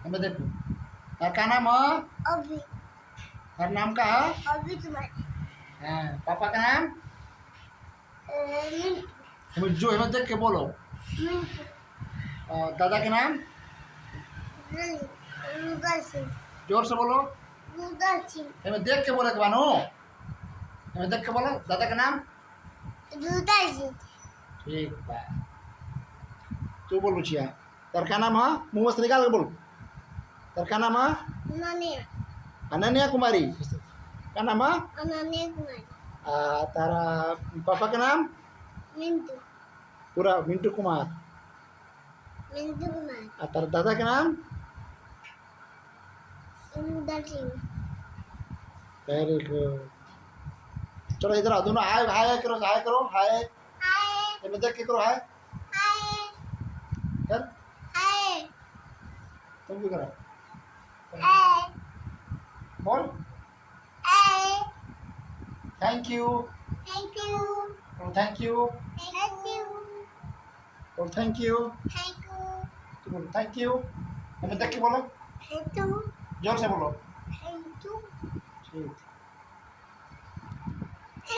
हमें देखो का नाम है? अभी हर नाम का है? अभी तुम्हारे हाँ, पापा का नाम? मिंटू मिज्जू। हमें देख के बोलो। मिंटू और दादा के नाम? रुद्र सिंह जोर से बोलो। रुद्र सिंह हमें देख के बोले बानो। हमें देख के बोलो दादा का नाम। रुद्र सिंह ठीक बा। तू बोल बुचिया तेर का नाम है? मुंह से निकाल के बोल। तेर का नाम है? अनन्या अनन्या कुमारी का नाम है? अनन्या कुमारी तारा पापा का नाम? मिंटू पूरा मिंटू कुमार। मिंटू कुमार तारा दादा का नाम? Rudra Singh very good. चलो इधर आओ दोनों। हाय हाय करो, हाय करो, हाय। हाय ये मैं देख के करो हाय। हाय कर। हाय तुम भी करो। हाय बोल hi thank you. Thank you और थैंक यू। थैंक यू और थैंक यू। थैंक यू तू बोल थैंक यू। हमें देख के बोलो। थैंक यू जोर से बोलो। थैंक यू ठीक।